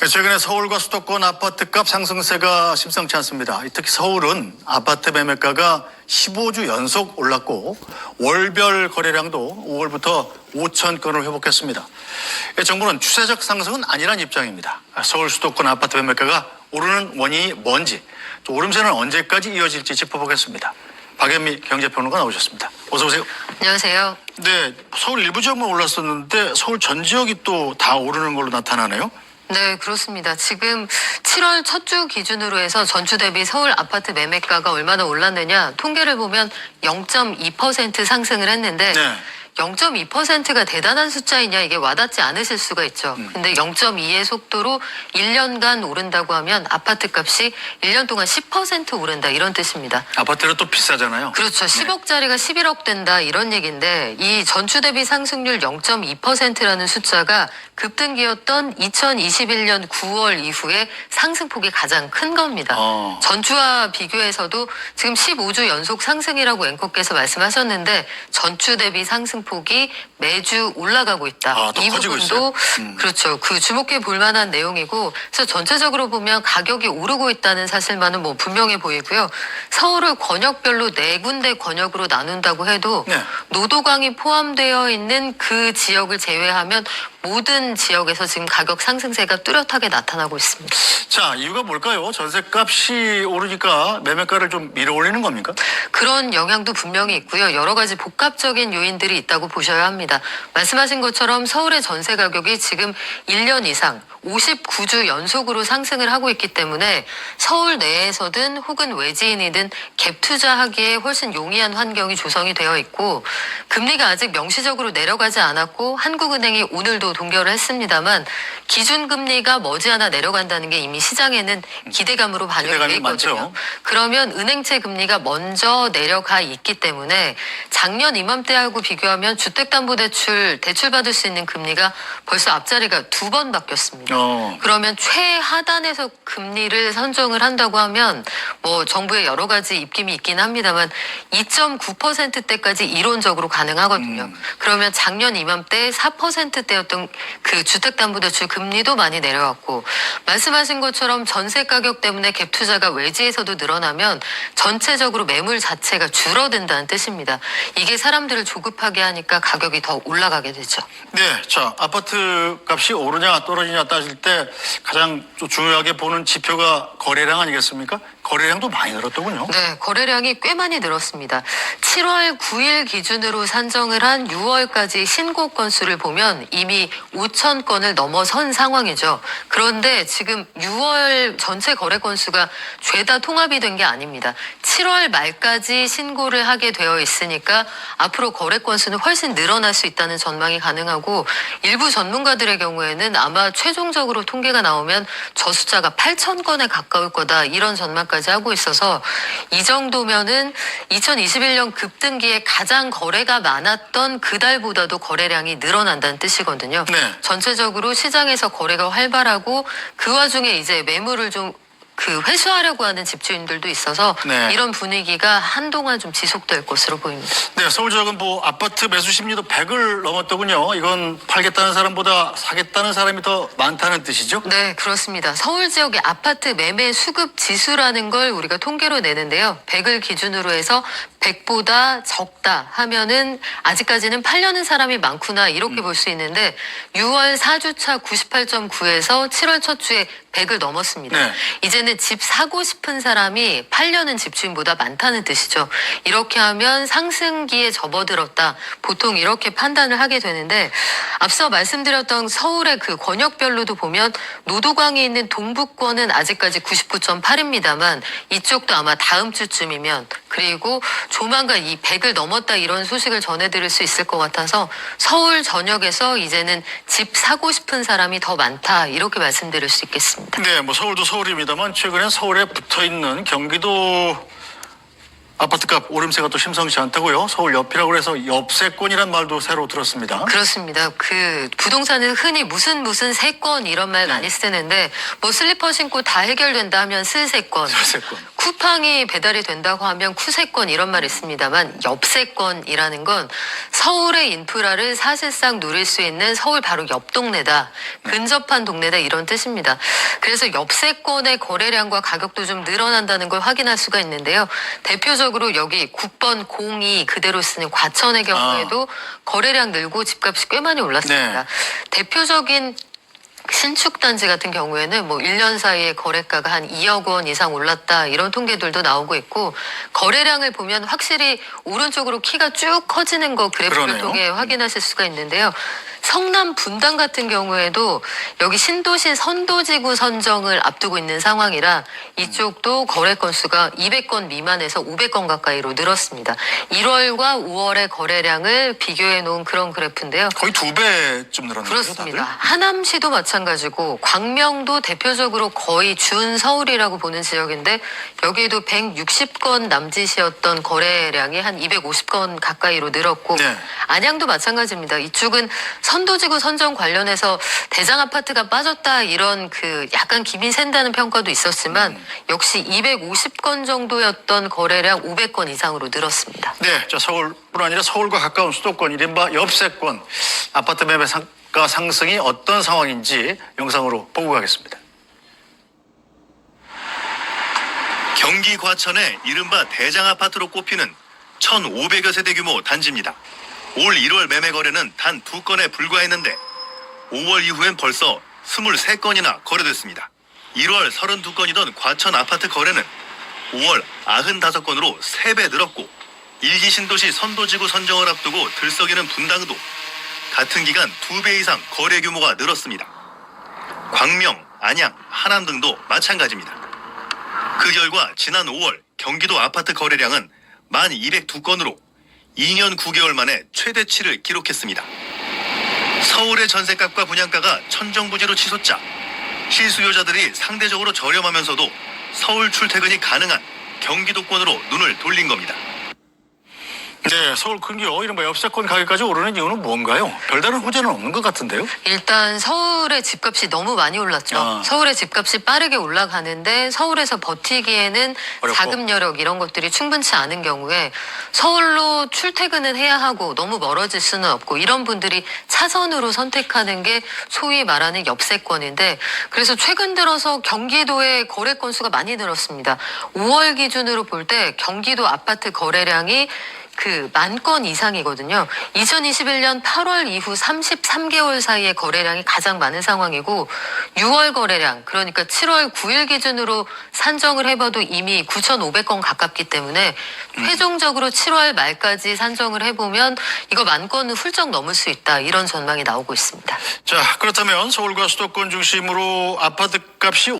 최근에 서울과 수도권 아파트값 상승세가 심상치 않습니다. 특히 서울은 아파트 매매가가 15주 연속 올랐고 월별 거래량도 5월부터 5천 건을 회복했습니다. 정부는 추세적 상승은 아니란 입장입니다. 서울 수도권 아파트 매매가가 오르는 원인이 뭔지, 또 오름세는 언제까지 이어질지 짚어보겠습니다. 박연미 경제평론가 나오셨습니다. 어서 오세요. 안녕하세요. 네, 서울 일부 지역만 올랐었는데 서울 전 지역이 또 다 오르는 걸로 나타나네요. 네, 그렇습니다. 지금 7월 첫 주 기준으로 해서 전주 대비 서울 아파트 매매가가 얼마나 올랐느냐 통계를 보면 0.2% 상승을 했는데 네. 0.2%가 대단한 숫자이냐 이게 와닿지 않으실 수가 있죠. 근데 0.2의 속도로 1년간 오른다고 하면 아파트 값이 1년 동안 10% 오른다 이런 뜻입니다. 아파트는 또 비싸잖아요. 그렇죠. 10억짜리가 11억 된다 이런 얘기인데 이 전주 대비 상승률 0.2%라는 숫자가 급등기였던 2021년 9월 이후에 상승폭이 가장 큰 겁니다. 전주와 비교해서도 지금 15주 연속 상승이라고 앵커께서 말씀하셨는데 전주 대비 상승폭이 매주 올라가고 있다. 더 이 커지고 부분도 있어요? 그렇죠. 그 주목해 볼 만한 내용이고 그래서 전체적으로 보면 가격이 오르고 있다는 사실만은 뭐 분명해 보이고요. 서울을 권역별로 4군데 권역으로 나눈다고 해도 네. 노도강이 포함되어 있는 그 지역을 제외하면 모든 지역에서 지금 가격 상승세가 뚜렷하게 나타나고 있습니다. 자, 이유가 뭘까요? 전세값이 오르니까 매매가를 좀 밀어올리는 겁니까? 그런 영향도 분명히 있고요. 여러 가지 복합적인 요인들이 있다고 보셔야 합니다. 말씀하신 것처럼 서울의 전세 가격이 지금 1년 이상 59주 연속으로 상승을 하고 있기 때문에 서울 내에서든 혹은 외지인이든 갭 투자하기에 훨씬 용이한 환경이 조성이 되어 있고 금리가 아직 명시적으로 내려가지 않았고 한국은행이 오늘도 동결을 했습니다만 기준금리가 머지않아 내려간다는 게 이미 시장에는 기대감으로 반영이 되어 기대감이 있거든요. 많죠. 그러면 은행채 금리가 먼저 내려가 있기 때문에 작년 이맘때하고 비교하면 주택담보대출 대출받을 수 있는 금리가 벌써 앞자리가 2번 바뀌었습니다. 그러면 최하단에서 금리를 선정을 한다고 하면 뭐 정부의 여러 가지 입김이 있긴 합니다만 2.9%대까지 이론적으로 가능하거든요. 그러면 작년 이맘때 4%대였던 그 주택담보대출 금리도 많이 내려왔고 말씀하신 것처럼 전세 가격 때문에 갭 투자가 외지에서도 늘어나면 전체적으로 매물 자체가 줄어든다는 뜻입니다. 이게 사람들을 조급하게 하니까 가격이 더 올라가게 되죠. 네, 자, 아파트 값이 오르냐 떨어지냐 따질 때 가장 좀 중요하게 보는 지표가 거래량 아니겠습니까? 거래량도 많이 늘었더군요. 네, 거래량이 꽤 많이 늘었습니다. 7월 9일 기준으로 산정을 한 6월까지 신고 건수를 보면 이미 5천 건을 넘어선 상황이죠. 그런데 지금 6월 전체 거래 건수가 죄다 통합이 된 게 아닙니다. 7월 말까지 신고를 하게 되어 있으니까 앞으로 거래 건수는 훨씬 늘어날 수 있다는 전망이 가능하고 일부 전문가들의 경우에는 아마 최종적으로 통계가 나오면 저 숫자가 8천 건에 가까울 거다 이런 전망까지 하고 있어서 이 정도면은 2021년 급등기에 가장 거래가 많았던 그달보다도 거래량이 늘어난다는 뜻이거든요. 네. 전체적으로 시장에서 거래가 활발하고 그 와중에 이제 매물을 좀 회수하려고 하는 집주인들도 있어서 네. 이런 분위기가 한동안 좀 지속될 것으로 보입니다. 네, 서울 지역은 뭐 아파트 매수 심리도 100을 넘었더군요. 이건 팔겠다는 사람보다 사겠다는 사람이 더 많다는 뜻이죠? 네, 그렇습니다. 서울 지역의 아파트 매매 수급 지수라는 걸 우리가 통계로 내는데요. 100을 기준으로 해서 100보다 적다 하면은 아직까지는 팔려는 사람이 많구나 이렇게 볼 수 있는데 6월 4주차 98.9에서 7월 첫 주에 100을 넘었습니다. 네. 이제는 집 사고 싶은 사람이 팔려는 집주인보다 많다는 뜻이죠. 이렇게 하면 상승기에 접어들었다. 보통 이렇게 판단을 하게 되는데 앞서 말씀드렸던 서울의 그 권역별로도 보면 노도강에 있는 동북권은 아직까지 99.8입니다만 이쪽도 아마 다음 주쯤이면 그리고 조만간 이 100을 넘었다 이런 소식을 전해드릴 수 있을 것 같아서 서울 전역에서 이제는 집 사고 싶은 사람이 더 많다 이렇게 말씀드릴 수 있겠습니다. 네, 뭐 서울도 서울입니다만 최근에 서울에 붙어있는 경기도 아파트값 오름세가 또 심상치 않다고요? 서울 옆이라고 해서 옆세권이란 말도 새로 들었습니다. 그렇습니다. 그 부동산은 흔히 무슨 세권 이런 말 많이 쓰는데 뭐 슬리퍼 신고 다 해결된다 하면 스세권, 스세권. 쿠팡이 배달이 된다고 하면 쿠세권 이런 말이 있습니다만 옆세권이라는 건 서울의 인프라를 사실상 누릴 수 있는 서울 바로 옆 동네다, 근접한 동네다 이런 뜻입니다. 그래서 옆세권의 거래량과 가격도 좀 늘어난다는 걸 확인할 수가 있는데요. 대표적으로 여기 국번 02 그대로 쓰는 과천의 경우에도 거래량 늘고 집값이 꽤 많이 올랐습니다. 네. 대표적인 신축 단지 같은 경우에는 뭐 1년 사이에 거래가가 한 2억 원 이상 올랐다 이런 통계들도 나오고 있고, 거래량을 보면 확실히 오른쪽으로 키가 쭉 커지는 거 그래프를 그러네요. 통해 확인하실 수가 있는데요. 성남 분당 같은 경우에도 여기 신도시 선도지구 선정을 앞두고 있는 상황이라 이쪽도 거래 건수가 200건 미만에서 500건 가까이로 늘었습니다. 1월과 5월의 거래량을 비교해 놓은 그런 그래프인데요. 거의 2배쯤 늘었네요. 그렇습니다. 다들? 하남시도 마찬가지고 광명도 대표적으로 거의 준 서울이라고 보는 지역인데 여기에도 160건 남짓이었던 거래량이 한 250건 가까이로 늘었고, 네. 안양도 마찬가지입니다. 이쪽은 선도지구 선정 관련해서 대장 아파트가 빠졌다 이런 그 약간 김이 샌다는 평가도 있었지만 역시 250건 정도였던 거래량 500건 이상으로 늘었습니다. 네, 자, 서울뿐 아니라 서울과 가까운 수도권, 이른바 옆세권 아파트 매매 상가 상승이 어떤 상황인지 영상으로 보고 가겠습니다. 경기 과천의 이른바 대장 아파트로 꼽히는 1,500여 세대 규모 단지입니다. 올 1월 매매 거래는 단 2건에 불과했는데 5월 이후엔 벌써 23건이나 거래됐습니다. 1월 32건이던 과천 아파트 거래는 5월 95건으로 3배 늘었고, 일기 신도시 선도지구 선정을 앞두고 들썩이는 분당도 같은 기간 2배 이상 거래 규모가 늘었습니다. 광명, 안양, 하남 등도 마찬가지입니다. 그 결과 지난 5월 경기도 아파트 거래량은 1,202건으로 2년 9개월 만에 최대치를 기록했습니다. 서울의 전셋값과 분양가가 천정부지로 치솟자 실수요자들이 상대적으로 저렴하면서도 서울 출퇴근이 가능한 경기도권으로 눈을 돌린 겁니다. 네, 서울 근교 이른바 옆세권 가격까지 오르는 이유는 뭔가요? 별다른 호재는 없는 것 같은데요? 일단 서울의 집값이 너무 많이 올랐죠. 아. 서울의 집값이 빠르게 올라가는데 서울에서 버티기에는 어렵고. 자금 여력 이런 것들이 충분치 않은 경우에 서울로 출퇴근은 해야 하고 너무 멀어질 수는 없고, 이런 분들이 차선으로 선택하는 게 소위 말하는 옆세권인데, 그래서 최근 들어서 경기도의 거래 건수가 많이 늘었습니다. 5월 기준으로 볼 때 경기도 아파트 거래량이 그 10,000건 이상이거든요. 2021년 8월 이후 33개월 사이의 거래량이 가장 많은 상황이고, 6월 거래량, 그러니까 7월 9일 기준으로 산정을 해봐도 이미 9,500건 가깝기 때문에 최종적으로 7월 말까지 산정을 해보면 이거 10,000건은 훌쩍 넘을 수 있다, 이런 전망이 나오고 있습니다. 자, 그렇다면 서울과 수도권 중심으로 아파트 값이